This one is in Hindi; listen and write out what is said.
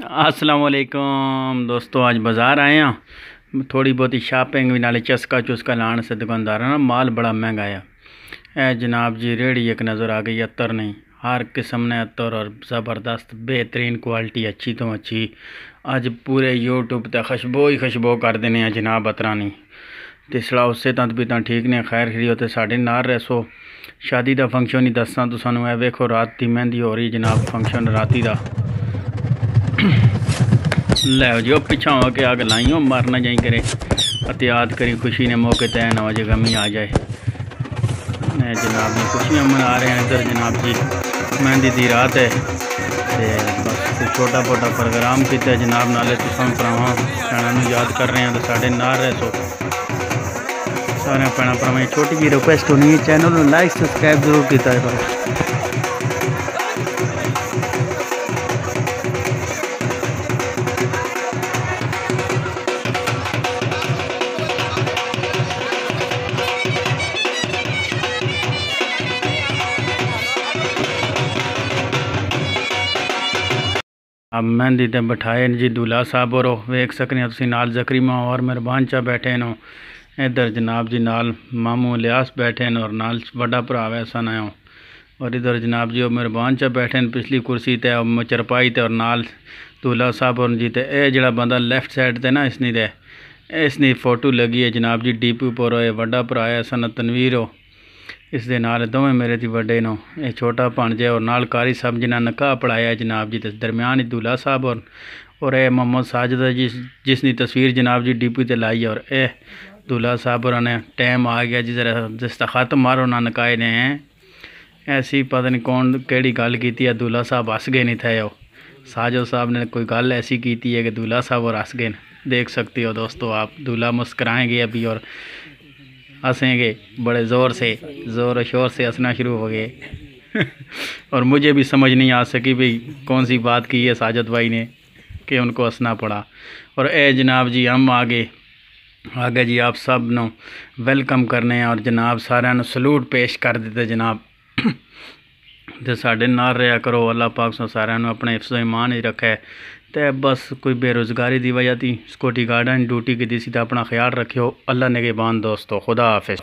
अस्सलाम वालेकुम दोस्तों, आज बाज़ार आए हैं थोड़ी बहुत ही शॉपिंग भी नाले चस्का चुस्का लाने से दुकानदार ना माल बड़ा महंगा आया है जनाब जी। रेड़ी एक नज़र आ गई, अतर नहीं हर किस्म ने अतर और ज़बरदस्त बेहतरीन क्वालिटी अच्छी तो अच्छी। अज पूरे यूट्यूब तक खुशबू ही खुशबू कर देने हैं जनाब अतरा नहीं तिसड़ा उससे तंत भी तां ठीक ने। खैर खड़ी होते साढ़े नार रसो शादी का फंक्शन ही दसा तो सानू है। वेखो रात की मेहंदी हो रही जनाब, फंक्शन राती का लै जो पिछा हो के आग लाई हो मर ना जाई करे एहतियात करी खुशी ने मौके तय ना हो जाए गमी आ जाए। जनाब जी खुशियाँ मना रहे हैं इधर जनाब जी, मेहंदी की रात है बस छोटा मोटा प्रोग्राम किया जनाब। नाले तुम भरावां भैनों याद कर रहे हैं तो साढ़े नार रहे सो सारे भैन भरावां छोटी जी रिक्वेस्ट होनी है, चैनल में लाइक सबसक्राइब जरूर किया करो। अब मेहंदी ते बिठाए जी दूल्हा साहब और वेख सकने तुम नाल जकरीमा और मेहरबान चा बैठे नो। इधर जनाब जी नाल मामू लियास बैठे न और नाल बड़ा भरा वैसा ना और इधर जनाब जी मेहरबान चा बैठे न पिछली कुर्सी ते चरपाई ते और नाल दूल्हा साहब और जी ते ए जड़ा बंदा लैफ्ट साइड ते ना इसनी फोटो लगी है जनाब जी डीपी पर बड़ा भरा है सन तनवीर हो। इस दे नाल दोवें मेरे दी वड्डे नो ये छोटा भांजे और नाल कारी साहब जिन्हें निकाह पढ़ाया जनाब जी। ते दरम्यान ही दूल्हा साहब और ए मोहम्मद साजिद जिसनी तस्वीर जनाब जी डीपी ते लाई और ए दूल्हा साहब और ने टाइम आ गया जिस ख़त मारो ना निकाए ने ऐसी पता नहीं कौन केड़ी गल की है। दूल्हा साहब हस गए नहीं थे साजो साहब ने कोई गल ऐसी की है कि दूल्हा साहब और हस गए। देख सकते हो दोस्तों आप, दूल्हा मुस्कराएंगे अभी और हंसेंगे बड़े ज़ोर से, ज़ोर शोर से हंसना शुरू हो गए और मुझे भी समझ नहीं आ सकी भाई कौन सी बात की है साजिद भाई ने कि उनको हंसना पड़ा। और ए जनाब जी हम आगे जी आप सब नो वेलकम करने हैं और जनाब सारे सलूट पेश कर देते जनाब। तो साढ़े नाल रहा करो, अल्लाह पाक सो सारे अपने हिफ्ज़ ईमान ही रखे। तो बस कोई बेरोज़गारी की वजह थी सिक्योरिटी गार्ड ड्यूटी की दी सी तो अपना ख्याल रखियो। अल्लाह ने के बान दोस्तों, खुदा हाफिज़।